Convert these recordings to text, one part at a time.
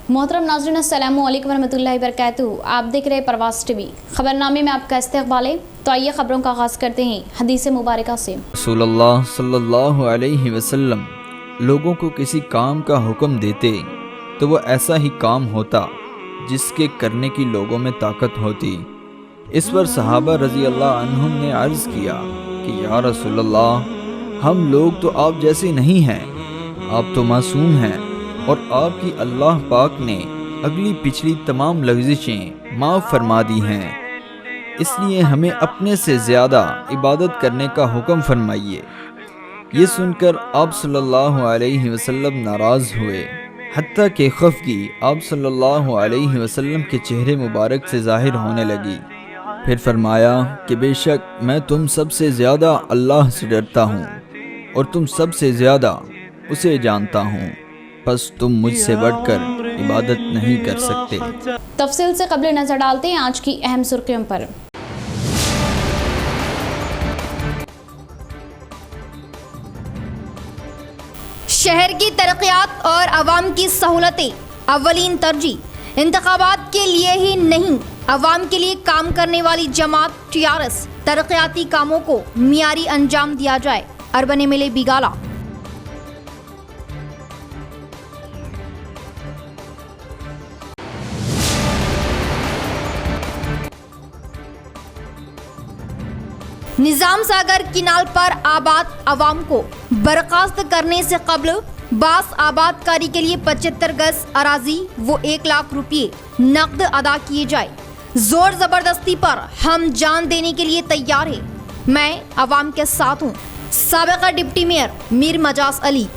मोहतरम नाज़रीन अस्सलामु अलैकुम वरहमतुल्लाहि वबरकातुहू। आप देख रहे प्रवास टीवी। खबरनामे में आपका इस्तकबाल है। तो आइए खबरों का आगाज़ करते हैं हदीस मुबारका से। रसूलुल्लाह सल्लल्लाहु अलैहि वसल्लम लोगों को किसी काम का हुक्म देते तो वो ऐसा ही काम होता जिसके करने की लोगों में ताकत होती। इस पर सहाबा रज़ी अल्लाह अन्हुम ने अर्ज़ किया कि या रसूलल्लाह, हम लोग तो आप जैसे नहीं हैं, आप तो मासूम हैं और आपकी अल्लाह पाक ने अगली पिछली तमाम लग़ज़िशें माफ़ फरमा दी हैं, इसलिए हमें अपने से ज़्यादा इबादत करने का हुक्म फरमाइए। ये सुनकर आप सल्लल्लाहु अलैहि वसल्लम नाराज़ हुए, हत्ता कि खफ़गी आप सल्लल्लाहु अलैहि वसल्लम के चेहरे मुबारक से ज़ाहिर होने लगी। फिर फरमाया कि बेशक मैं तुम सबसे ज़्यादा अल्लाह से डरता हूँ और तुम सबसे ज़्यादा उसे जानता हूँ, बस तुम मुझसे बढ़कर इबादत नहीं कर सकते। तफसील से कबल नजर डालते हैं आज की अहम सुर्खियों पर। शहर की तरक्यात और आवाम की सहूलतें अव्वलीन तरजीह। इंतखाबात के लिए ही नहीं, आवाम के लिए काम करने वाली जमात टीआरएस। तरक्याती कामों को मियारी अंजाम दिया जाए। Urban MLA Bigala. Nizam Sagar canal पर आबाद आवाम को बर्खास्त करने से कबल बास आबादकारी के लिए 75 गज अराजी वो 1 लाख रुपये नकद अदा किए जाए। जोर जबरदस्ती पर हम जान देने के लिए तैयार है। मैं आवाम के साथ हूँ। साबिका डिप्टी मेयर मीर मजाज अली।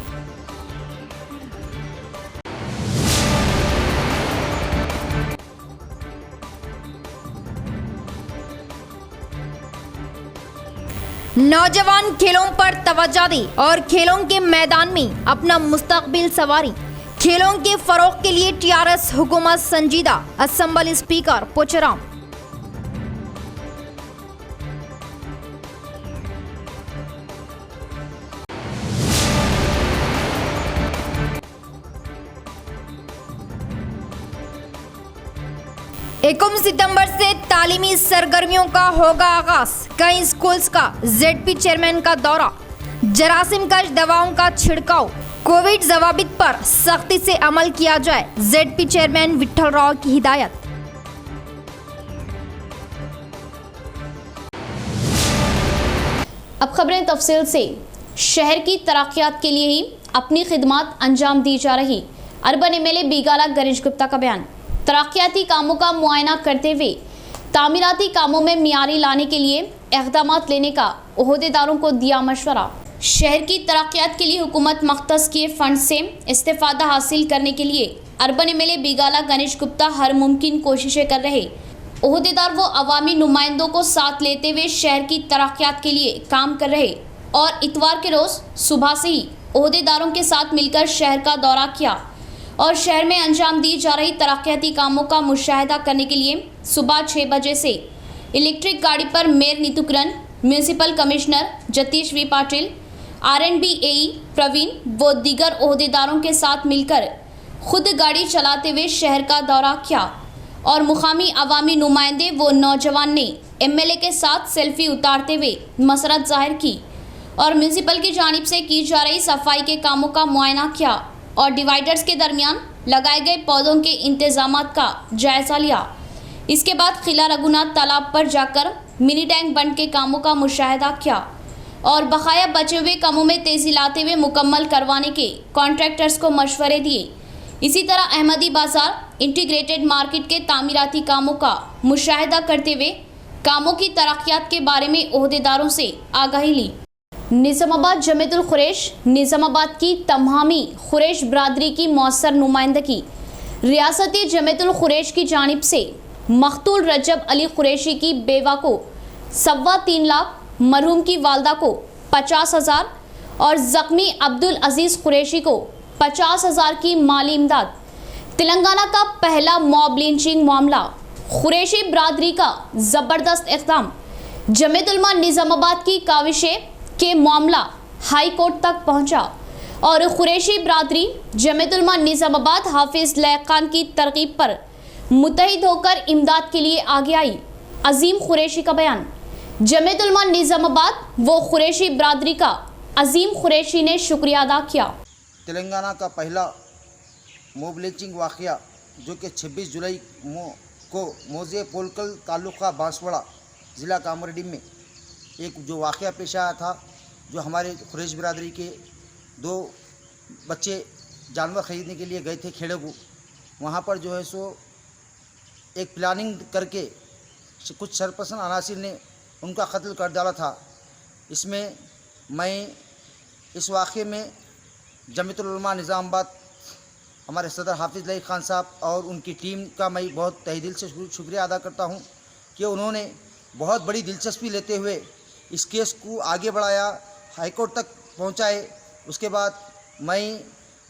नौजवान खेलों पर तवज्जो दें और खेलों के मैदान में अपना मुस्तकबिल संवारें। खेलों के फरोग के लिए टीआरएस हुकूमत संजीदा। Assembly speaker Pocharam. एकम सितंबर से तालीमी सरगर्मियों का होगा आगाज। कई स्कूल्स का जेडपी चेयरमैन का दौरा। जरासीम कश दवाओं का छिड़काव। कोविड जवाबित पर सख्ती से अमल किया जाए। जेडपी चेयरमैन विठल राव की हिदायत। अब खबरें तफसील से। शहर की तरक्यात के लिए ही अपनी खिदमत अंजाम दी जा रही। अर्बन एमएलए बिगाला गणेश गुप्ता का बयान। तरक्याती कामों का मुआयना करते हुए तामीराती कामों में मियारी लाने के लिए इक़दाम लेने का ओहदेदारों को दिया मशवरा। शहर की तरक्यात के लिए हुकूमत मख्तस किए फंड से इस्तेफादा हासिल करने के लिए अर्बन एमएलए बिगाला गणेश गुप्ता हर मुमकिन कोशिशें कर रहे। ओहदेदार व अवामी नुमाइंदों को साथ लेते हुए शहर की तरक्यात के लिए काम कर रहे और इतवार के रोज़ सुबह से ही ओहदेदारों के साथ मिलकर शहर का दौरा किया और शहर में अंजाम दी जा रही तरक्याती कामों का मुशाहिदा करने के लिए सुबह 6 बजे से इलेक्ट्रिक गाड़ी पर mayor Neetu Kiran, municipal commissioner Jatish V Patil, R&B AE Praveen व दीगर ओहदेदारों के साथ मिलकर खुद गाड़ी चलाते हुए शहर का दौरा किया और मुकामी अवामी नुमाइंदे व नौजवान ने एमएलए के साथ सेल्फी उतारते हुए मसरत जाहिर की और म्यूनसिपल की जानिब से की जा रही सफाई के कामों का मुआयना किया और डिवाइडर्स के दरमियान लगाए गए पौधों के इंतजामात का जायजा लिया। इसके बाद किला रघुनाथ तालाब पर जाकर मिनी टैंक बंद के कामों का मुशाहिदा किया और बकाया बचे हुए कामों में तेजी लाते हुए मुकम्मल करवाने के कॉन्ट्रैक्टर्स को मशवरे दिए। इसी तरह अहमदी बाजार इंटीग्रेटेड मार्केट के तामीराती कामों का मुशाहिदा करते हुए कामों की तरक्यात के बारे में ओहदेदारों से आगाही ली। निज़ामाबाद जमीयतुल खुरैश निज़ामाबाद की तमामी खुरैश बरादरी की मौसर नुमाइंदगी। रियासती जमीयतुल खुरैश की जानिब से मखतूल रजब अली कुरैशी की बेवा को 3.25 लाख, मरहूम की वालदा को 50,000 और ज़ख्मी अब्दुल अजीज़ कुरैशी को 50,000 की माली इमदाद। तेलंगाना का पहला मॉब लिंचिंग मामला। कुरैशी बरादरी का ज़बरदस्त इक़दाम। जमीयत उलमा निज़ामाबाद की काविशें के मामला हाई कोर्ट तक पहुंचा और कुरैशी बरादरी जमीयत-उल-उलमा निज़ामाबाद हाफिज लैक खान की तरकीब पर मुत्तहिद होकर इमदाद के लिए आगे आई। अजीम कुरैशी का बयान। जमीयत-उल-उलमा निज़ामाबाद व कुरैशी बरादरी का अजीम कुरैशी ने शुक्रिया अदा किया। तेलंगाना का पहला मोब लिंचिंग वाक़या जो कि 26 जुलाई को मौजे पोलकल तालुका बांसवाड़ा ज़िला कामरेड्डी में एक जो वाक़या पेश आया था, जो हमारे कुरैश बिरादरी के 2 बच्चे जानवर ख़रीदने के लिए गए थे खेड़ेगू। वहाँ पर जो है सो एक प्लानिंग करके कुछ सरपसंद अनासिर ने उनका कत्ल कर डाला था। इसमें मैं इस वाक़े में जमीयत-उल-उलमा निज़ामाबाद हमारे सदर हाफिज लैक खान साहब और उनकी टीम का मैं बहुत तहे दिल से शुक्रिया अदा करता हूं कि उन्होंने बहुत बड़ी दिलचस्पी लेते हुए इस केस को आगे बढ़ाया, हाईकोर्ट तक पहुंचाए। उसके बाद मैं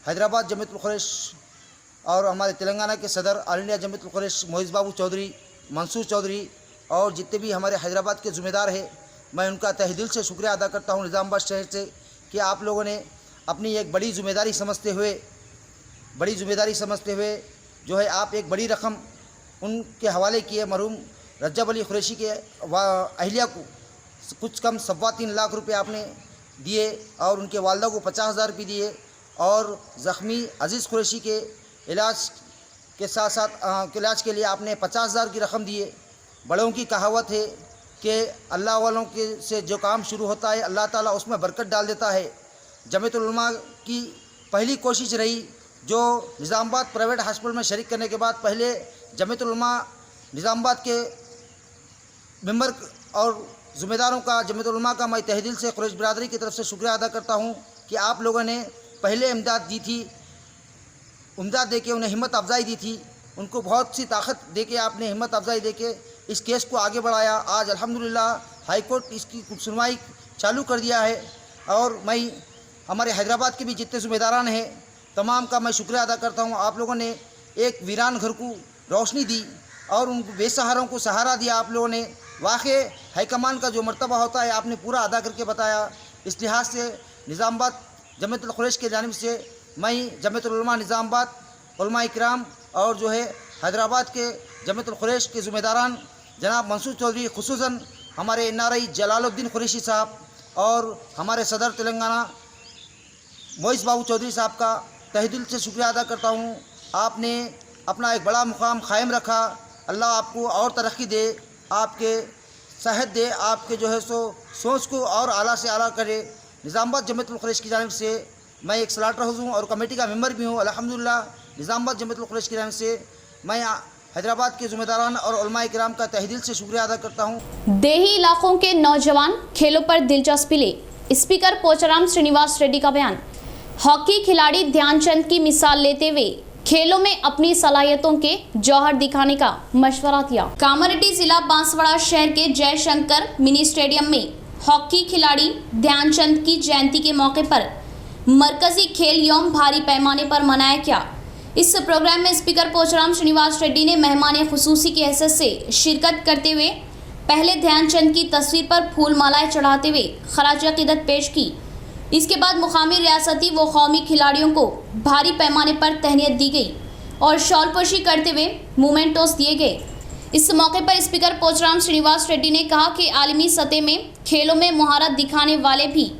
हैदराबाद जमीयत-उल-कुरैश और हमारे तेलंगाना के सदर ऑल इंडिया जमीयत-उल-कुरैश मोइज़ बाबू चौधरी, मंसूर चौधरी और जितने भी हमारे हैदराबाद के ज़िम्मेदार हैं, मैं उनका तहे दिल से शुक्रिया अदा करता हूं निज़ामाबाद शहर से कि आप लोगों ने अपनी एक बड़ी ज़िम्मेदारी समझते हुए जो है आप एक बड़ी रकम उनके हवाले किए। मरहूम रज्जब अली कुरैशी के अहलिया को कुछ कम 3.25 लाख रुपए आपने दिए और उनके वालदा को 50,000 रुपये दिए और ज़ख्मी अजीज़ कुरैशी के इलाज के साथ इलाज के लिए आपने 50,000 की रकम दिए। बड़ों की कहावत है कि अल्लाह वालों के से जो काम शुरू होता है अल्लाह ताला उसमें बरकत डाल देता है। जमीयत-उल-उलमा की पहली कोशिश रही जो निज़ामाबाद प्राइवेट हॉस्पिटल में शरीक करने के बाद पहले जमीयत-उल-उलमा निज़ामाबाद के मेंबर और ज़िम्मेदारों का जमीयत-उल-उलमा का मैं तहे दिल से कुरैश बिरादरी की तरफ से शुक्रिया अदा करता हूं कि आप लोगों ने पहले इमदाद दी थी, इमदाद दे के उन्हें हिम्मत अफजाई दी थी, उनको बहुत सी ताकत दे के आपने हिम्मत अफजाई दे के इस केस को आगे बढ़ाया। आज अल्हम्दुलिल्लाह हाई कोर्ट इसकी सुनवाई चालू कर दिया है और मैं हमारे हैदराबाद के भी जितने ज़िम्मेदारान हैं तमाम का मैं शुक्रिया अदा करता हूं। आप लोगों ने एक वीरान घर को रोशनी दी और उन बेसहारों को सहारा दिया। आप लोगों ने वाक़ई हाईकमान का जो मर्तबा होता है आपने पूरा अदा करके बताया। इस लिहाज से निज़ामाबाद जमीयत-उल-कुरैश के जानिब से मैं जमीयत-उल-उलमा निज़ामाबाद, उलमा इकराम और जो है हैदराबाद के जमीयत-उल-कुरैश के ज़िम्मेदारान जनाब मंसूर चौधरी, खुसूसन हमारे NRI जलालुद्दीन कुरैशी साहब और हमारे सदर तेलंगाना मोइज़ बाबू चौधरी साहब का तहे दिल से शुक्रिया अदा करता हूँ। आपने अपना एक बड़ा मुकाम कायम रखा। अल्लाह आपको और तरक्की दे, आपके सेहत दे, आपके जो है सो सोच को और आला से आला करे। निज़ामाबाद जमीयत-उल-कुरैश की जानिब से मैं एक सलाटर हाउस हूँ और कमेटी का मेंबर भी हूँ। अल्हम्दुलिल्लाह निज़ामाबाद जमीयत-उल-कुरैश की जानिब से मैं हैदराबाद के ज़िम्मेदारान और उलमा इकराम का तहे दिल से शुक्रिया अदा करता हूँ। देही इलाकों के नौजवान खेलों पर दिलचस्पी ले, स्पीकर पोचाराम श्रीनिवास रेड्डी का बयान। हॉकी खिलाड़ी ध्यानचंद की मिसाल लेते हुए खेलों में अपनी सलाहियतों के जौहर दिखाने का मशवरा दिया। कामारेड्डी जिला बांसवाड़ा शहर के जयशंकर मिनी स्टेडियम में हॉकी खिलाड़ी ध्यानचंद की जयंती के मौके पर मरकजी खेल यौम भारी पैमाने पर मनाया गया। इस प्रोग्राम में स्पीकर पोचाराम श्रीनिवास रेड्डी ने मेहमान खुसूसी की हैसियत से शिरकत करते हुए पहले ध्यानचंद की तस्वीर पर फूल मालाएं चढ़ाते हुए खराज अकीदत पेश की। इसके बाद मुकामी रियासती व कौमी खिलाड़ियों को भारी पैमाने पर तहनीत दी गई और शॉलपोशी करते हुए मोमेंटोस दिए गए। इस मौके पर स्पीकर पोचाराम श्रीनिवास रेड्डी ने कहा कि आलमी सतह में खेलों में महारत दिखाने वाले भी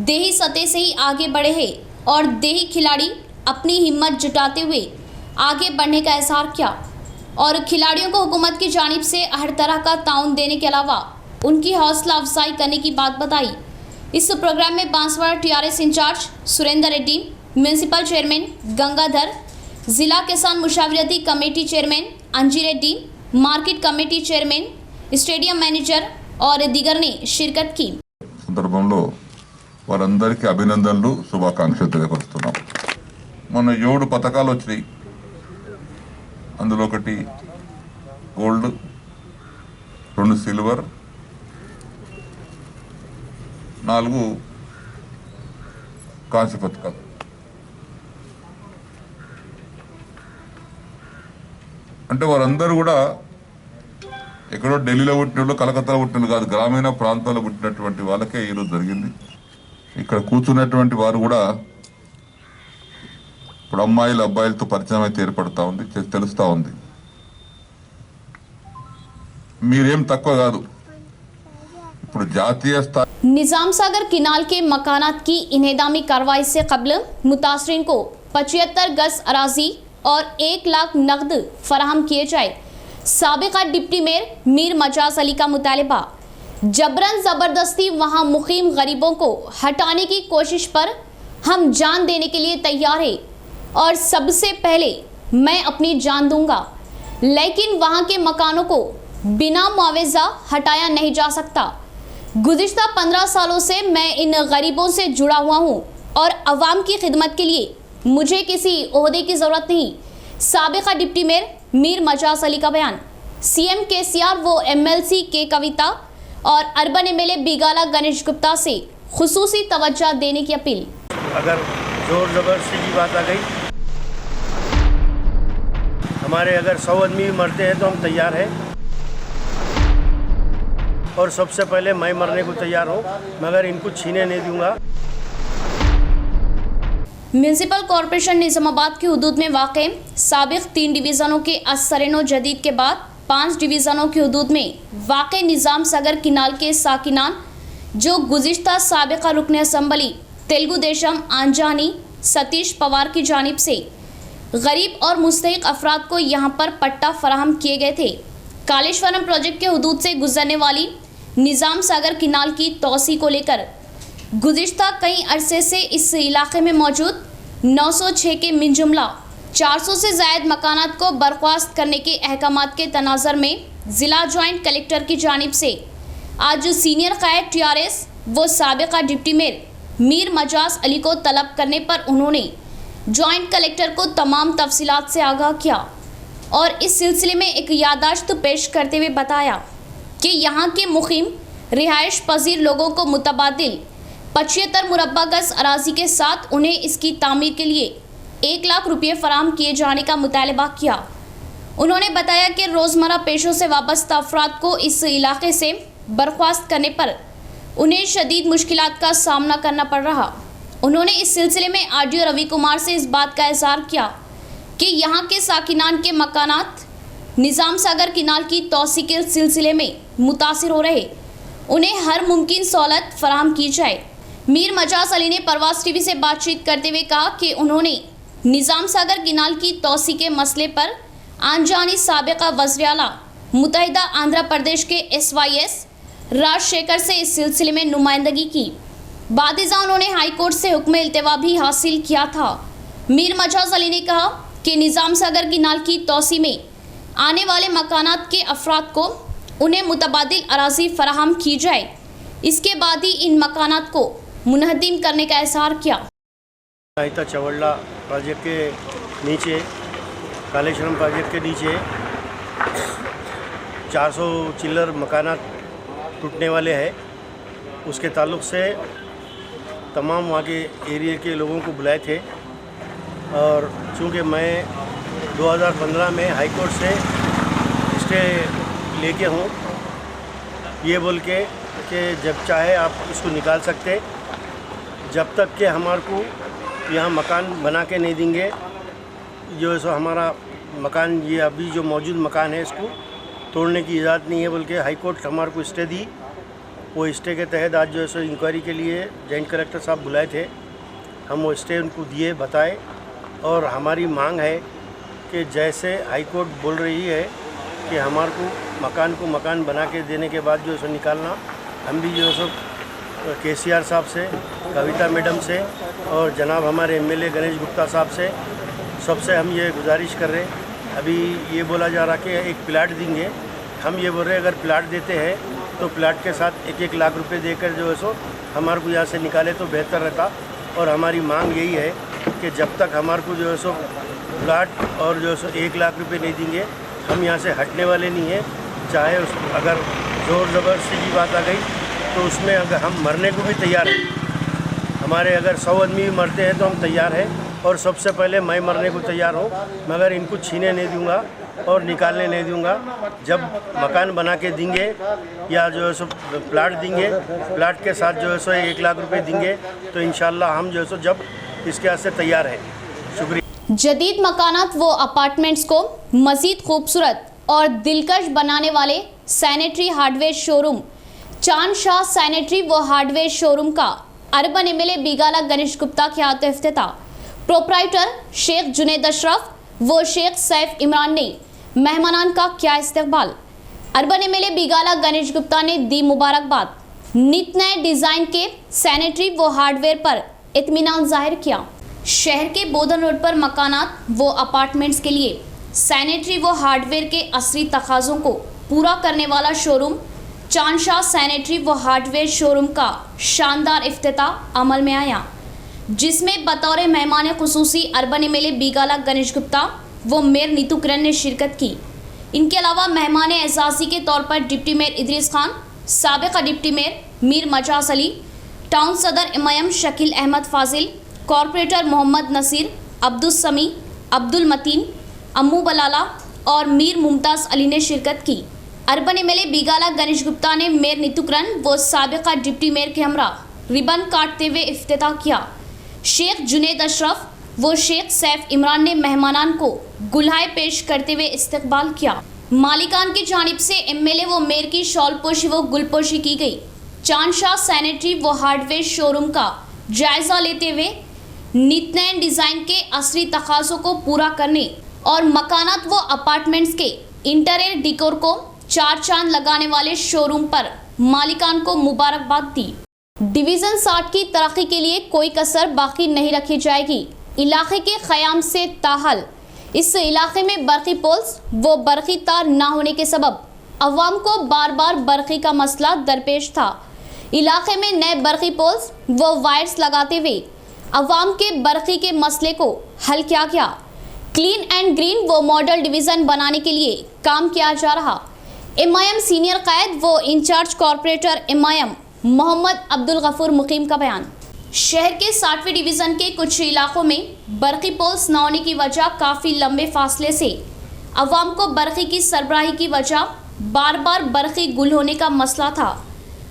देही सतह से ही आगे बढ़े हैं और देही खिलाड़ी अपनी हिम्मत जुटाते हुए आगे बढ़ने का एहसार किया और खिलाड़ियों को हुकूमत की जानिब से हर तरह का ताउन देने के अलावा उनकी हौसला अफजाई करने की बात बताई। इस प्रोग्राम में Banswada TRS incharge Surender Reddy, municipal chairman Gangadhar, जिला किसान मुशावरती committee chairman Anji Reddy, market committee chairman, stadium manager और दीगर ने शिरकत की। సందర్భంలో వారందరికీ అభినందనలు, శుభాకాంక్షలు తెలియపరుస్తున్నాం। మొన్న 7 పతకాలు వచ్చాయి, అందులో ఒకటి గోల్డ్, 2 సిల్వర్, 4 కాంస్య పతకాలు। అంటే వారందరూ కూడా ఎక్కడో ఢిల్లీలో పుట్టినోళ్ళు, కలకత్తాలో పుట్టినోళ్ళు కాదు, గ్రామీణ ప్రాంతాల్లో పుట్టినటువంటి వాళ్ళకే ఈరోజు జరిగింది। ఇక్కడ కూర్చున్నటువంటి వారు కూడా ఇప్పుడు అమ్మాయిలు అబ్బాయిలతో పరిచయం అయితే ఏర్పడతా ఉంది, తెలుస్తూ ఉంది. మీరేం తక్కువ కాదు. ఇప్పుడు జాతీయ స్థాయి निजाम सागर किनाल के मकानात की इन्हेदामी कार्रवाई से कबल मुतासरीन को 75 गज अराजी और 1 लाख नकद फराहम किए जाए. साबिका डिप्टी मेयर मीर मजाज अली का मुतालबा. जबरन ज़बरदस्ती वहां मुकीम गरीबों को हटाने की कोशिश पर हम जान देने के लिए तैयार हैं और सबसे पहले मैं अपनी जान दूंगा, लेकिन वहां के मकानों को बिना मुआवजा हटाया नहीं जा सकता. गुज़िश्ता 15 सालों से मैं इन गरीबों से जुड़ा हुआ हूँ और अवाम की खिदमत के लिए मुझे किसी ओहदे की ज़रूरत नहीं. साबिका डिप्टी मेयर मीर मजाज अली का बयान. CM KCR वो MLC के कविता और अर्बन MLA बिगाला गणेश गुप्ता से खुसूसी तवज्जो देने की अपील. अगर ज़ोर ज़बरदस्ती की बात आ गई, हमारे अगर 100 आदमी मरते हैं तो हम तैयार हैं और सबसे पहले मैं मरने को तैयार हूँ, मगर इनको छीने नहीं दूंगा. म्यूनसिपल कॉरपोरेशन निज़ामाबाद की हदूद में वाक़ साबिक़ 3 डिवीज़नों के असरनो जदीद के बाद 5 डिवीज़नों की हदूद में वाक़ निज़ाम सागर किनाल के साकिनान जो गुज़िश्ता साबिक़ा रुकन असम्बली तेलुगु देशम आंजानी सतीश पवार की जानिब से गरीब और मुस्तहिक अफराद को यहाँ पर पट्टा फराहम किए गए थे. कालेश्वरम प्रोजेक्ट के हदूद से गुजरने वाली निज़ाम सागर किनाल की तोसी को लेकर गुज़िश्ता कई अरसे से इस इलाके में मौजूद 906 के मिनजुमला 400 से ज़ायद मकानात को बर्खास्त करने के अहकामात के तनाज़र में ज़िला जॉइंट कलेक्टर की जानिब से आज सीनियर क़ायद TRS वो साबिका डिप्टी मेयर मीर मजाज अली को तलब करने पर उन्होंने जॉइंट कलेक्टर को तमाम तफसीलात से आगाह किया और इस सिलसिले में एक यादाश्त पेश करते हुए बताया कि यहाँ के मुकीम रिहाइश पजीर लोगों को मुतबादिल 75 मुरब्बा गज अराजी के साथ उन्हें इसकी तामीर के लिए 1 लाख रुपये फराहम किए जाने का मुतालबा किया. उन्होंने बताया कि रोज़मर्रा पेशों से वाबस्ता अफराद को इस इलाके से बर्खास्त करने पर उन्हें शदीद मुश्किलात का सामना करना पड़ रहा. उन्होंने इस सिलसिले में RDO रवि कुमार से इस बात का इज़हार किया कि यहाँ के साकिनान के मकानात निज़ाम सागर किनाल की तोसी के सिलसिले में मुतासिर हो रहे, उन्हें हर मुमकिन सहूलत फराहम की जाए. मीर मजाज अली ने परवाज़ TV से बातचीत करते हुए कहा कि उन्होंने निज़ाम सागर किनाल की तोसी के मसले पर आंजानी साबिका वज़ीर आला मुत्तहिदा आंध्र प्रदेश के SYS राजशेखर से इस सिलसिले में नुमाइंदगी की. बादिज़ा उन्होंने हाई कोर्ट से हुक्म इल्तिवा भी हासिल किया था. मीर मजाज अली ने कहा कि निज़ाम सागर किनाल की तोसी में आने वाले मकानात के अफराद को उन्हें मुतबादिल अराजी फराहम की जाए, इसके बाद ही इन मकानात को मुनहदिम करने का इज़हार किया. नाहिता चवड़ला प्रोजेक्ट के नीचे, कालेश्वरम प्रोजेक्ट के नीचे 400 चिल्लर मकानात टूटने वाले हैं. उसके ताल्लुक़ से तमाम वहाँ के एरिया के लोगों को बुलाए थे और चूँकि मैं 2015 में हाई कोर्ट से स्टे लेके हूँ, ये बोल के कि जब चाहे आप इसको निकाल सकते, जब तक कि हमारे को यहाँ मकान बना के नहीं देंगे, जो है सो हमारा मकान ये अभी जो मौजूद मकान है इसको तोड़ने की इजाज़त नहीं है, बोल के हाई कोर्ट हमारे को स्टे दी. वो स्टे के तहत आज जो है सो इंक्वायरी के लिए जॉइंट कलेक्टर साहब बुलाए थे. हम वो स्टे उनको दिए, बताए और हमारी मांग है कि जैसे हाई कोर्ट बोल रही है कि हमारे को मकान बना के देने के बाद जो है सो निकालना, हम भी जो है सो KCR साहब से, कविता मैडम से और जनाब हमारे MLA गणेश गुप्ता साहब से, सबसे हम ये गुजारिश कर रहे हैं. अभी ये बोला जा रहा कि एक प्लाट देंगे, हम ये बोल रहे हैं अगर प्लाट देते हैं तो प्लाट के साथ 1-1 लाख रुपए देकर जो है सो हमारे को यहाँ से निकाले तो बेहतर रहता. और हमारी मांग यही है कि जब तक हमारे को जो है सो प्लाट और जो है सो 1 लाख रुपए नहीं देंगे, हम यहाँ से हटने वाले नहीं हैं. चाहे अगर ज़ोर ज़बरदस्ती की बात आ गई तो उसमें अगर हम मरने को भी तैयार हैं. हमारे अगर 100 आदमी मरते हैं तो हम तैयार हैं और सबसे पहले मैं मरने को तैयार हूँ, मगर इनको छीने नहीं दूँगा और निकालने नहीं दूँगा. जब मकान बना के देंगे या जो है सो प्लाट देंगे, प्लाट के साथ जो है सो 1 लाख रुपए देंगे तो इंशाल्लाह हम जो है सो जब इसके हाथ से तैयार हैं. शुक्रिया. जदीद मकानात व अपार्टमेंट्स को मज़ीद खूबसूरत और दिलकश बनाने वाले सैनिटरी हार्डवेयर शोरूम चांद शाह सैनिटरी व हार्डवेयर शोरूम का अर्बन एमएलए बिगाला गणेश गुप्ता के हाथों इफ्तिताह। प्रोप्राइटर शेख जुनेद अशरफ व शेख सैफ इमरान ने मेहमानान का किया इस्तकबाल। अर्बन एमएलए बिगाला गणेश गुप्ता ने दी मुबारकबाद। नित नए डिज़ाइन के सैनिटरी व हार्डवेयर पर इत्मीनान जाहिर किया। शहर के बोधन रोड पर मकानात व अपार्टमेंट्स के लिए सैनिटरी व हार्डवेयर के असली तकाज़ों को पूरा करने वाला शोरूम चांद शाह सैनिटरी व हार्डवेयर शोरूम का शानदार इफ्तिताह अमल में आया, जिसमें बतौर मेहमान खुसूसी अर्बन एमएलए बिगाला गणेश गुप्ता व मेयर नीतू किरण ने शिरकत की। इनके अलावा मेहमान एजाज़ी के तौर पर डिप्टी मेयर इदरीस खान, साबिक़ deputy mayor Mir Majaz Ali, town सदर इमाम शकील अहमद फाजिल, कॉरपोरेटर मोहम्मद नसीर, अब्दुल समी, अब्दुल मतीन, अम्मू बलाला और मीर मुमताज़ अली ने शिरकत की। अर्बन एमएलए बिगाला गणेश गुप्ता ने मेयर नीतू किरण व साबिक़ा डिप्टी मेयर के हमरा रिबन काटते हुए इफ्तिताह किया। शेख जुनेद अशरफ व शेख सैफ इमरान ने मेहमानान को गुलहाए पेश करते हुए इस्तकबाल किया। मालिकान की जानिब से एमएलए व मेयर की शॉलपोशी व गुलपोशी की गई। चांद शाह सैनिटरी व हार्डवेयर शोरूम का जायज़ा लेते हुए नित नए डिज़ाइन के असली तकाज़ों को पूरा करने और मकानात व अपार्टमेंट्स के इंटीरियर डिकोर को चार चांद लगाने वाले शोरूम पर मालिकान को मुबारकबाद दी। डिवीज़न 60 की तरक्की के लिए कोई कसर बाकी नहीं रखी जाएगी। इलाके के क़याम से ताहल इस इलाके में बरक़ी पोल्स व बरक़ी तार ना होने के सबब अवाम को बार बार बरक़ी का मसला दरपेश था। इलाके में नए बरक़ी पोल्स व वायर्स लगाते हुए अवाम के बरक़ी के मसले को हल किया गया। क्लीन एंड ग्रीन व मॉडल डिवीज़न बनाने के लिए काम किया जा रहा। एमआईएम सीनियर कायद व incharge corporator MIM Mohammed Abdul Gafoor Muqeem का बयान। शहर के 60वें डिवीज़न के कुछ इलाकों में बरक़ी पोल्स न होने की वजह काफ़ी लंबे फासले से अवाम को बरक़ी की सरबराही की वजह बार बार बरक़ी गुल होने का मसला था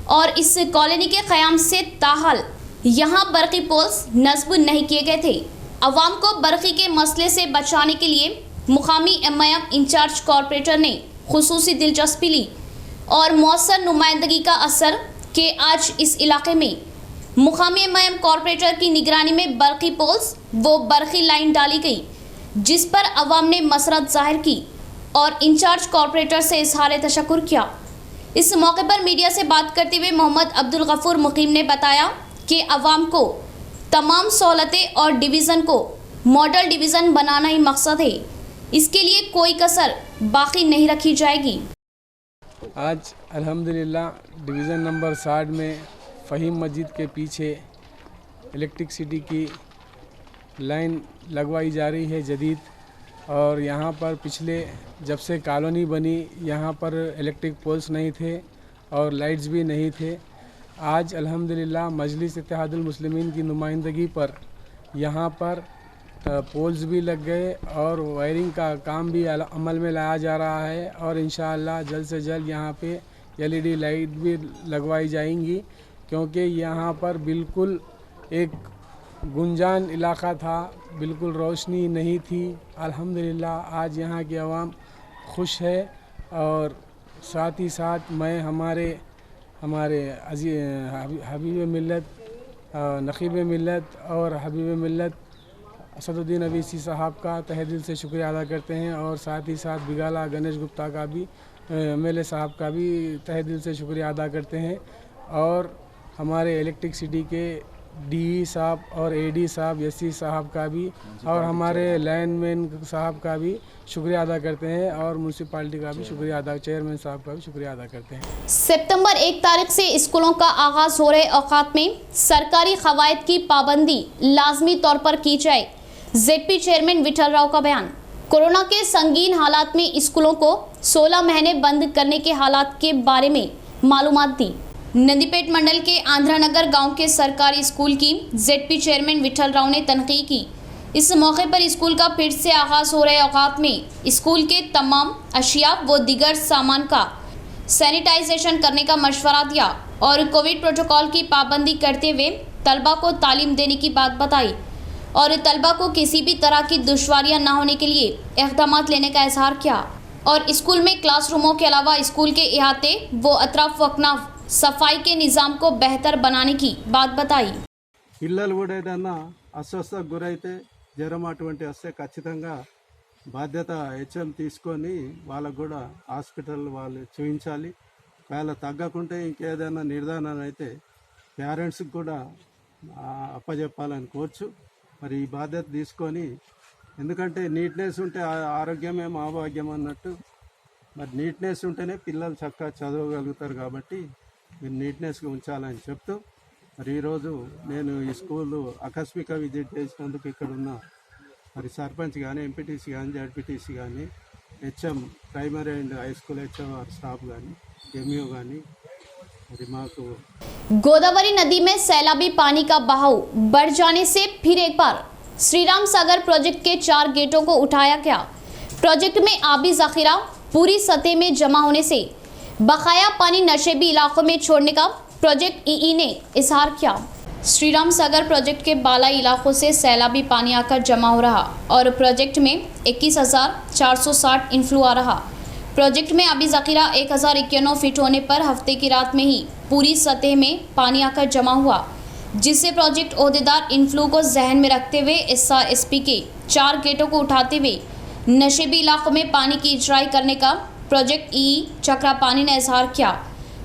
और इस कॉलोनी के क़याम से ताहल यहाँ बरक़ी पोल्स नस्ब नहीं किए गए थे। अवाम को बरक़ी के मसले से बचाने के लिए मुकामी एमआईएम इंचार्ज कॉरपोरेटर ने खुसूसी दिलचस्पी ली और मौसर नुमाइंदगी का असर के आज इस इलाके में मुकामी एमआईएम कॉरपोरेटर की निगरानी में बरक़ी पोल्स व बरक़ी लाइन डाली गई, जिस पर अवाम ने मसरत जाहिर की और इंचार्ज कॉरपोरेटर से इजहार तशक्कुर किया। इस मौके पर मीडिया से बात करते हुए मोहम्मद अब्दुल गफूर मुकीम ने बताया कि अवाम को तमाम सहूलतें और डिवीज़न को मॉडल डिवीज़न बनाना ही मकसद है। इसके लिए कोई कसर बाकी नहीं रखी जाएगी। आज अल्हम्दुलिल्लाह डिवीज़न नंबर 60 में फ़हीम मस्जिद के पीछे इलेक्ट्रिसिटी की लाइन लगवाई जा रही है जदीद, और यहाँ पर पिछले जब से कॉलोनी बनी यहाँ पर इलेक्ट्रिक पोल्स नहीं थे और लाइट्स भी नहीं थे। आज अल्हम्दुलिल्लाह मजलिस इत्तेहादुल मुस्लिमीन की नुमाइंदगी पर यहाँ पर पोल्स भी लग गए और वायरिंग का काम भी अमल में लाया जा रहा है और इंशाअल्लाह जल्द से जल्द यहाँ पे एलईडी लाइट भी लगवाई जाएंगी, क्योंकि यहाँ पर बिल्कुल एक गुंजान इलाका था, बिल्कुल रोशनी नहीं थी। अल्हम्दुलिल्लाह आज यहाँ की आवाम खुश है और साथ ही साथ मैं हमारे हबीब मिल्लत, नक़ीब मिल्लत और हबीब मिल्लत असदुद्दीन अवीसी साहब का तहे दिल से शुक्रिया अदा करते हैं और साथ ही साथ बिगाला गणेश गुप्ता का भी एमएलए साहब का भी तहे दिल से शुक्रिया अदा करते हैं और हमारे इलेक्ट्रिसिटी के डीई साहब और एडी साहब एससी साहब का भी और हमारे लाइनमैन साहब का भी शुक्रिया अदा करते हैं और म्यूनसिपालिटी का भी शुक्रिया अदा, चेयरमैन साहब का भी शुक्रिया अदा करते हैं। सितंबर 1 तारीख से स्कूलों का आगाज़ हो रहे औकात में सरकारी क़वायद की पाबंदी लाजमी तौर पर की जाए, जेडपी चेयरमैन विठल राव का बयान। कोरोना के संगीन हालात में स्कूलों को 16 महीने बंद करने के हालात के बारे में मालूमात दी। नंदीपेट मंडल के आंध्रानगर गांव के सरकारी स्कूल की जेडपी चेयरमैन विठल राव ने तनकीद की। इस मौके पर स्कूल का फिर से आगाज़ हो रहे औकात में स्कूल के तमाम अशिया व दीगर सामान का सैनिटाइजेशन करने का मशवरा दिया और कोविड प्रोटोकॉल की पाबंदी करते हुए तलबा को तालीम देने की बात बताई और तलबा को किसी भी तरह की दुश्वारियां न होने के लिए इक़दाम लेने का इजहार किया और स्कूल में क्लासरूमों के अलावा स्कूल के इहाते व अतराफ वकनाफ सफाई के निज़ाम को बेहतर बनाने की बात बताई। పిల్లలు కూడా ఏదైనా అస్వస్థకు గురైతే జ్వరం అటువంటి వస్తే ఖచ్చితంగా బాధ్యత హెచ్ఎం తీసుకొని వాళ్ళకు కూడా హాస్పిటల్ వాళ్ళు చూపించాలి. ఒకవేళ తగ్గకుంటే ఇంకేదైనా నిర్ధారణ అయితే పేరెంట్స్కి కూడా అప్పచెప్పాలని కోర్చు. మరి ఈ బాధ్యత తీసుకొని, ఎందుకంటే నీట్నెస్ ఉంటే ఆరోగ్యమే మహాభాగ్యం అన్నట్టు, మరి నీట్నెస్ ఉంటేనే పిల్లలు చక్కగా చదవగలుగుతారు. కాబట్టి మీరు నీట్నెస్గా ఉంచాలని చెప్తూ, మరి ఈరోజు నేను ఈ స్కూలు ఆకస్మిక విజిట్ చేసినందుకు ఇక్కడ ఉన్న మరి సర్పంచ్ కానీ, ఎంపీటీసీ కానీ, జడ్పీటీసీ కానీ, HM primary and high school HM staff కానీ, ఎంఈఓ కానీ మరి మాకు गोदावरी नदी में सैलाबी पानी का बहाव बढ़ जाने से फिर एक बार श्रीराम सागर प्रोजेक्ट के 4 गेटों को उठाया गया। प्रोजेक्ट में आबी जखीरा पूरी सतह में जमा होने से बकाया पानी नशेबी इलाकों में छोड़ने का प्रोजेक्ट ईई ने इजहार किया। श्रीराम सागर प्रोजेक्ट के बालाई इलाकों से सैलाबी पानी आकर जमा हो रहा और प्रोजेक्ट में 21,460 इनफ्लो आ रहा। प्रोजेक्ट में आबी जखीरा 1091 फीट होने पर हफ्ते की रात में ही पूरी सतह में पानी आकर जमा हुआ, जिससे प्रोजेक्ट ओहदेदार इनफ्लो को जहन में रखते हुए SRSP के 4 गेटों को उठाते हुए नशेबी इलाकों में पानी की इजराई करने का प्रोजेक्ट ईई चक्रा पानी ने इजहार किया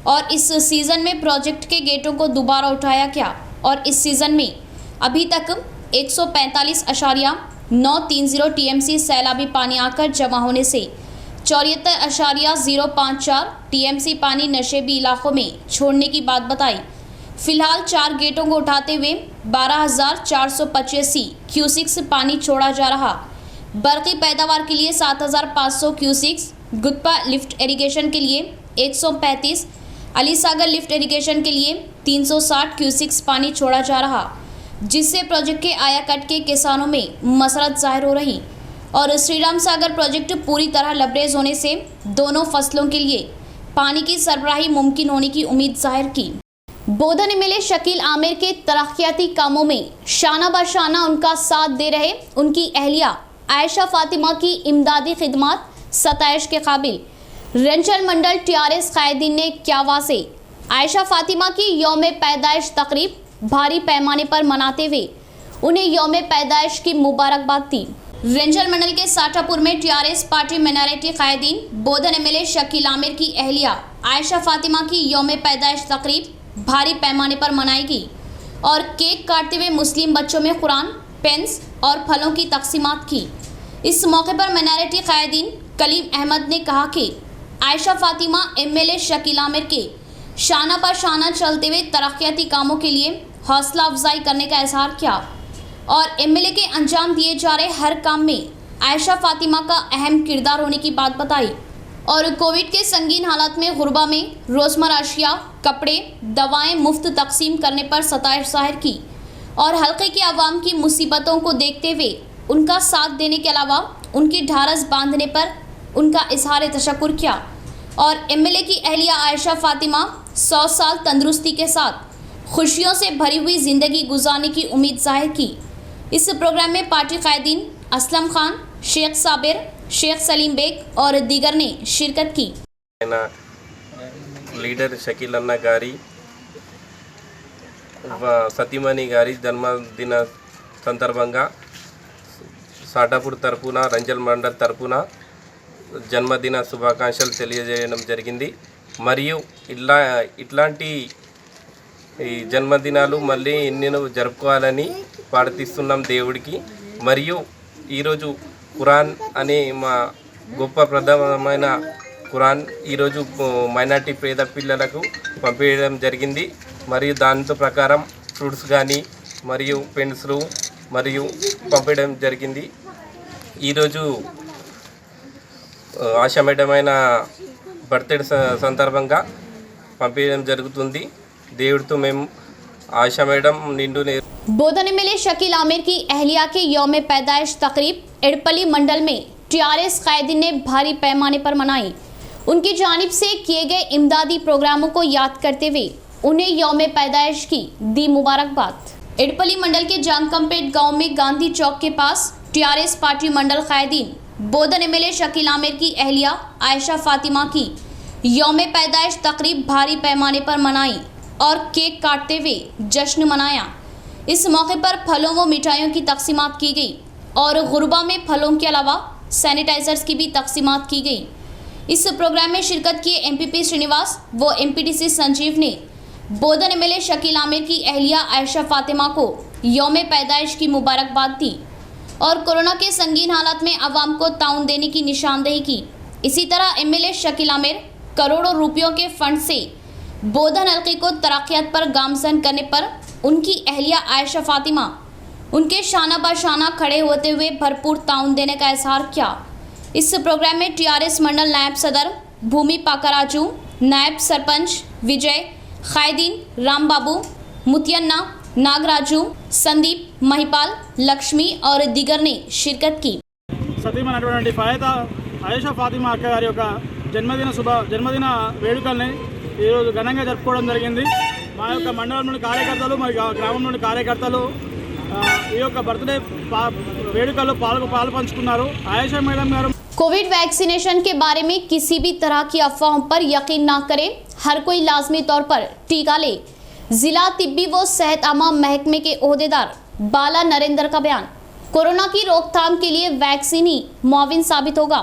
और इस सीज़न में प्रोजेक्ट के गेटों को दोबारा उठाया गया और इस सीज़न में अभी तक 145.930 TMC सैलाबी पानी आकर जमा होने से 74.054 TMC पानी नशेबी इलाकों में छोड़ने की बात बताई। फिलहाल 4 गेटों को उठाते हुए 12,485 क्यूसिक्स पानी छोड़ा जा रहा। बरकी पैदावार के लिए 7,500 क्यूसिक्स, गुत्पा लिफ्ट इरिगेशन के लिए 135, अली सागर लिफ्ट इरिगेशन के लिए 360 क्यूसिक्स पानी छोड़ा जा रहा, जिससे प्रोजेक्ट के आयाकट के किसानों में मसरत जाहिर हो रही और श्रीराम सागर प्रोजेक्ट पूरी तरह लबरेज होने से दोनों फसलों के लिए पानी की सरबराही मुमकिन होने की उम्मीद जाहिर की। बोधन एमएलए शकील आमिर के तरक्याती कामों में शाना बशाना उनका साथ दे रहे उनकी अहलिया आयशा फातिमा की इमदादी खिदमत सताइश के काबिल। रंचल मंडल TRS कायदीन ने क्यावा से आयशा फातिमा की यौम पैदाइश तकरीब भारी पैमाने पर मनाते हुए उन्हें यौम पैदाइश की मुबारकबाद दी। रेंजल मंडल के साठापुर में TRS पार्टी माइनॉरिटी कायदीन बोधन एमएलए शकील आमिर की अहलिया आयशा फातिमा की यौम पैदाइश तकरीब भारी पैमाने पर मनाएगी और केक काटते हुए मुस्लिम बच्चों में कुरान, पेन्स और फलों की तकसीमात की। इस मौके पर माइनॉरिटी कायदीन कलीम अहमद ने कहा कि आयशा फातिमा एमएलए शकील आमिर के शाना पर शाना चलते हुए तरक्याती कामों के लिए हौसला अफजाई करने का इजहार किया और एमएलए के अंजाम दिए जा रहे हर काम में आयशा फातिमा का अहम किरदार होने की बात बताई और कोविड के संगीन हालात में गुरबा में रोज़मर्रा अशिया, कपड़े, दवाएं मुफ्त तकसीम करने पर सताइश जाहिर की और हल्के के अवाम की मुसीबतों को देखते हुए उनका साथ देने के अलावा उनकी ढारस बांधने पर उनका इजहार तशक्कुर किया और एमएलए की अहलिया आयशा फातिमा 100 साल तंदुरुस्ती के साथ खुशियों से भरी हुई ज़िंदगी गुजारने की उम्मीद जाहिर की। इस प्रोग्राम में पार्टी कायदीन असलम खान, शेख साबिर, शेख सलीम बेग और दीगर ने शिरकत की। లీడర్ షకీల్ అన్న గారి సతీమణి గారి జన్మదిన సందర్భంగా సాటాపూర్ తరపున రంజల్ మండల్ తరపున జన్మదిన శుభాకాంక్షలు తెలియజేయడం జరిగింది। మరియు ఇట్లాంటి ఈ జన్మదినాలు మళ్ళీ ఎన్నెన్నో జరుపుకోవాలని ప్రార్థిస్తున్నాం దేవుడికి। మరియు ఈరోజు ఖురాన్ అనే మా గొప్ప ప్రధానమైన ఖురాన్ ఈరోజు మైనార్టీ పేద పిల్లలకు పంపించడం జరిగింది। మరియు దాంతో ప్రకారం ఫ్రూట్స్ కానీ మరియు పెన్స్లు మరియు పంపించడం జరిగింది। ఈరోజు ఆశా మేడమైన బర్త్డే సందర్భంగా పంపించడం జరుగుతుంది। దేవుడితో మేము आशा मैडम निंडू ने बोधन एमएलए शकील आमिर की अहलिया के यौम पैदाइश तकरीब एड़पली मंडल में TRS कायदीन ने भारी पैमाने पर मनाई। उनकी जानिब से किए गए इमदादी प्रोग्रामों को याद करते हुए उन्हें यौम पैदाइश की दी मुबारकबाद। इडपली मंडल के जानकमपेट गांव में गांधी चौक के पास टीआरएस पार्टी मंडल कायदीन बोधन एमएलए शकील आमिर की अहलिया आयशा फातिमा की यौम पैदाइश तकरीब भारी पैमाने पर मनाई और केक काटते हुए जश्न मनाया। इस मौके पर फलों व मिठाइयों की तकसीमात की गई और गुरबा में फलों के अलावा सैनिटाइजर्स की भी तकसीमात की गई। इस प्रोग्राम में शिरकत किए एमपीपी श्रीनिवास व एमपीटीसी संजीव ने बोधन एमएलए शकील आमिर की अहलिया आयशा फातिमा को यौम पैदाइश की मुबारकबाद दी और कोरोना के संगीन हालात में आवाम को ताउन देने की निशानदेही की। इसी तरह एमएलए शकील आमिर करोड़ों रुपयों के फंड से बोधन हल्के को तरक्यात पर गामजन करने पर उनकी अहलिया आयशा फातिमा उनके शाना बाशाना खड़े होते हुए भरपूर ताउन देने का इजहार किया। इस प्रोग्राम में टीआरएस मंडल नायब सदर भूमि पाकराजू, नायब सरपंच विजय, कायदीन राम बाबू, मुतियन्ना, नागराजू, संदीप, महिपाल, लक्ष्मी और दिगर ने शिरकत की। సతీమైనటువంటి ఫాయిదా ఆయేషా ఫాతిమా అక్క గారి యొక్క జన్మదిన వేడుకల్ని ఈరోజు ఘనంగా జరుపుకోవడం జరిగింది। మా యొక్క మండలంలోని కార్యకర్తలు మరి గ్రామంలోని కార్యకర్తలు ఈ యొక్క బర్త్డే వేడుకల్లో పాల్పంచుకున్నారు। ఆయేషా మేడం గారు कोविड वैक्सीनेशन के बारे में किसी भी तरह की अफवाहों पर यकीन ना करें, हर कोई लाजमी तौर पर टीका ले। जिला तिब्बी व सेहत आमा महकमे के ओहदेदार बाला नरेंद्र का बयान। कोरोना की रोकथाम के लिए वैक्सीन ही मुआविन साबित होगा।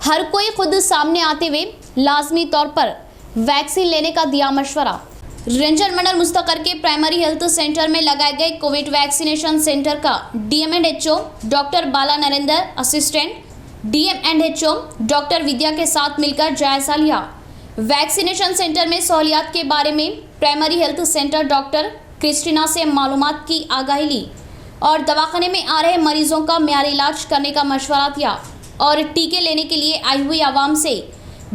हर कोई खुद सामने आते हुए लाजमी तौर पर वैक्सीन लेने का दिया मशवरा। रेंजर मंडल मुस्तकर के प्राइमरी हेल्थ सेंटर में लगाए गए कोविड वैक्सीनेशन सेंटर का डीएम&एचओ डॉक्टर बाला नरेंद्र, असिस्टेंट डीएम&एचओ डॉक्टर विद्या के साथ मिलकर जायजा लिया। वैक्सीनेशन सेंटर में सहूलियात के बारे में primary health centre doctor Christina से मालूमात की आगाही ली और दवाखाने में आ रहे मरीजों का म्यारी इलाज करने का मशवरा दिया और टीके लेने के लिए आई हुई आवाम से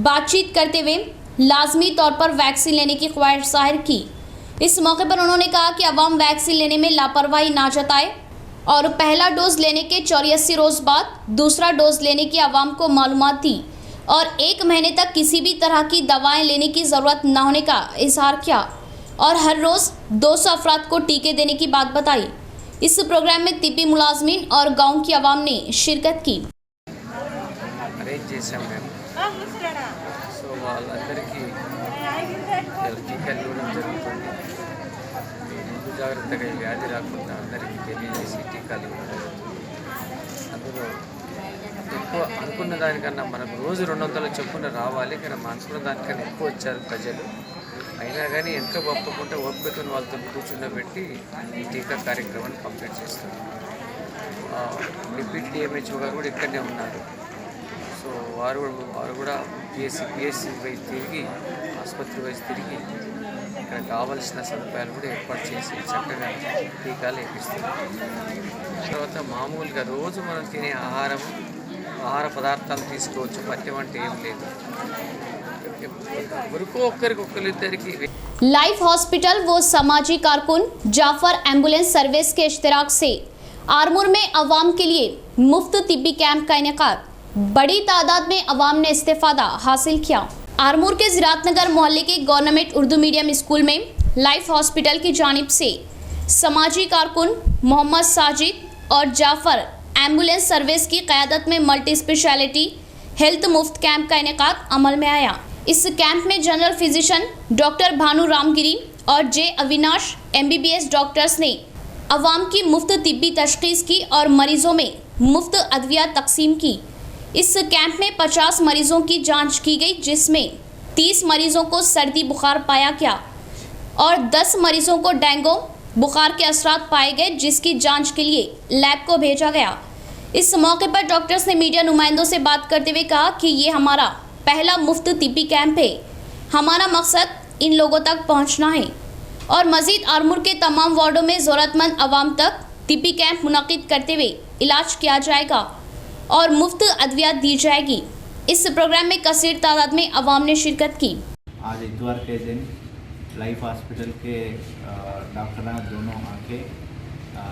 बातचीत करते हुए लाजमी तौर पर वैक्सीन लेने की ख्वाहिश जाहिर की। इस मौके पर उन्होंने कहा कि आवाम वैक्सीन लेने में लापरवाही ना जताए और पहला डोज लेने के 84 रोज़ बाद दूसरा डोज लेने की आवाम को मालूमात दी और 1 महीने तक किसी भी तरह की दवाएं लेने की ज़रूरत न होने का इजहार किया और हर रोज़ 200 अफराद को टीके देने की बात बताई। इस प्रोग्राम में तिब्बी मुलाजमीन और गांव की आवाम ने शिरकत की। అరేంజ్ చేసాం మేము। సో వాళ్ళందరికీ టీకాలు ఇవ్వడం జరుగుతుంది। ముందు జాగ్రత్తగా ఈ వ్యాధి రాకుండా అందరికీ తెలియజేసి టీకాలు ఇవ్వడం జరుగుతుంది। అందులో ఎక్కువ అనుకున్న దానికన్నా మనకు రోజు 200 చొప్పున రావాలి, కానీ అనుకున్న దానికన్నా ఎక్కువ వచ్చారు ప్రజలు। అయినా కానీ ఎంత ఒప్పుకుంటే ఓపికతోని వాళ్ళతో కూర్చుండబెట్టి ఈ టీకా కార్యక్రమాన్ని కంప్లీట్ చేస్తాం। డిప్యూటీ డిఎంహెచ్ఓ గారు కూడా ఇక్కడనే ఉన్నారు। సో వారు కూడా పిఎస్సి వైపు తిరిగి ఆసుపత్రి వైపు తిరిగి ఇక్కడ కావలసిన సదుపాయాలు కూడా ఏర్పాటు చేసి చక్కగా టీకాలు వేపిస్తున్నారు। తర్వాత మామూలుగా రోజు మనం తినే ఆహార పదార్థాలు తీసుకోవచ్చు, పథ్యం అంటే ఏం లేదు। लाइफ हॉस्पिटल व समाजी कारकुन जाफर एम्बुलेंस सर्विस के इश्तिराक से आरमूर में अवाम के लिए मुफ्त तिब्बी कैंप का इनेकाद। बड़ी तादाद में अवाम ने इस्तेफादा हासिल किया। आरमूर के ज़िरातनगर मोहल्ले के गवर्नमेंट उर्दू मीडियम स्कूल में लाइफ हॉस्पिटल की जानिब से समाजी कारकुन मोहम्मद साजिद और जाफर एम्बुलेंस सर्विस की क़यादत में मल्टी स्पेशलिटी हेल्थ मुफ्त कैंप का इनेकाद अमल में आया। इस कैंप में general physician doctor Bhanu Ramgiri और जे अविनाश MBBS डॉक्टर्स ने अवाम की मुफ्त तिब्बी तशख़ीस की और मरीज़ों में मुफ्त अदविया तकसीम की। इस कैंप में 50 मरीज़ों की जांच की गई, जिसमें 30 मरीज़ों को सर्दी बुखार पाया गया और 10 मरीज़ों को डेंगू बुखार के असरात पाए गए, जिसकी जांच के लिए लैब को भेजा गया। इस मौके पर डॉक्टर्स ने मीडिया नुमाइंदों से बात करते हुए कहा कि ये हमारा पहला मुफ्त तिब्बी कैंप है। हमारा मकसद इन लोगों तक पहुंचना है और मज़ीद आरमूर के तमाम वार्डों में ज़रूरतमंद आवाम तक तिब्बी कैंप मुनक़िद करते हुए इलाज किया जाएगा और मुफ्त अदवियात दी जाएगी। इस प्रोग्राम में कसीर तादाद में आवाम ने शिरकत की। आज इतवार के दिन लाइफ हॉस्पिटल के डॉक्टर दोनों आके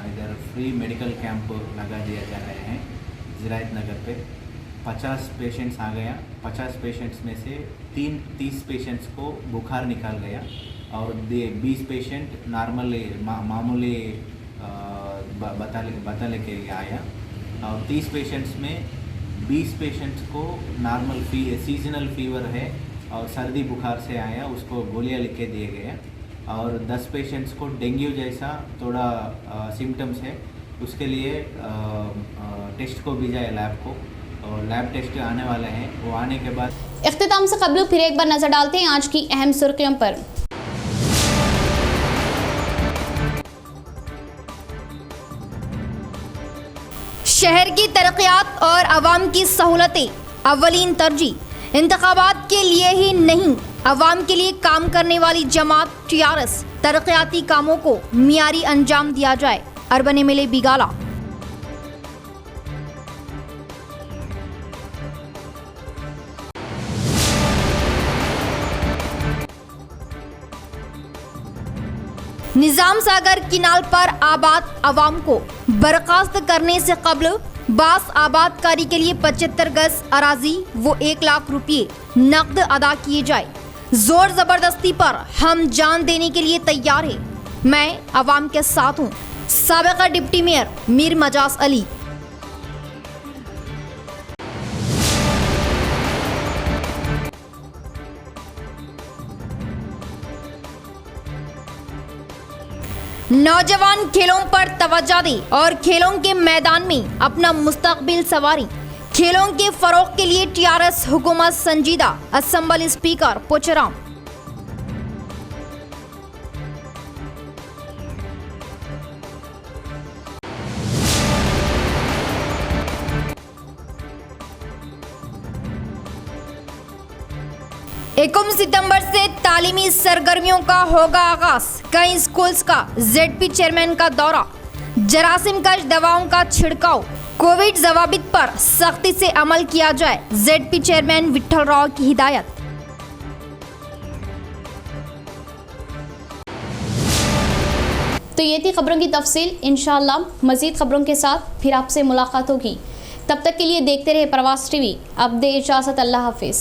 इधर फ्री मेडिकल कैंप लगा दिया जा रहे हैं। ज़िरायत नगर पे 50 पेशेंट्स आ गया। 50 पेशेंट्स में से 30 पेशेंट्स को बुखार निकाल गया और 20 पेशेंट नॉर्मली मामूली बता लेके आया और 30 पेशेंट्स में 20 पेशेंट्स को नॉर्मल सीजनल फीवर है और सर्दी बुखार से आया, उसको गोलियां लिख के दिए गए और 10 पेशेंट्स को डेंगू जैसा थोड़ा सिम्टम्स है, उसके लिए टेस्ट को भेजा है लैब को और लैब टेस्ट आने वाले हैं। वो आने के बाद इख्तिताम से कबल फिर एक बार नजर डालते हैं आज की अहम सुर्खियों पर। शहर की तरक्कियात और आवाम की सहूलतें अव्वलीन तरजीह। इंतखाबात के लिए ही नहीं, आवाम के लिए काम करने वाली जमात टीआरएस। तरक्कियाती कामों को मियारी अंजाम दिया जाए। Urban MLA Bigala. Nizam Sagar canal पर आबाद आवाम को बर्खास्त करने से कबल बास आबादकारी के लिए 75 गज अराजी वो 1 लाख रुपये नकद अदा किए जाए। जोर जबरदस्ती पर हम जान देने के लिए तैयार है। मैं आवाम के साथ हूँ। साबिका डिप्टी मेयर मीर मजाज अली। नौजवान खेलों पर तवज्जो दें और खेलों के मैदान में अपना मुस्तकबिल संवारें। खेलों के फरोग के लिए टीआरएस हुकूमत संजीदा। Assembly speaker Pocharam. एकम सितंबर से तालीमी सरगर्मियों का होगा आगाज। कई स्कूल्स का जेडपी चेयरमैन का दौरा। जरासीम कश दवाओं का छिड़काव। कोविड जवाबित पर सख्ती से अमल किया जाए। जेडपी चेयरमैन विठल राव की हिदायत। तो ये थी खबरों की तफसील। इंशाअल्लाह मजीद खबरों के साथ फिर आपसे मुलाकात होगी। तब तक के लिए देखते रहे प्रवास टीवी। अब दे इजाजत। अल्लाह हाफिज।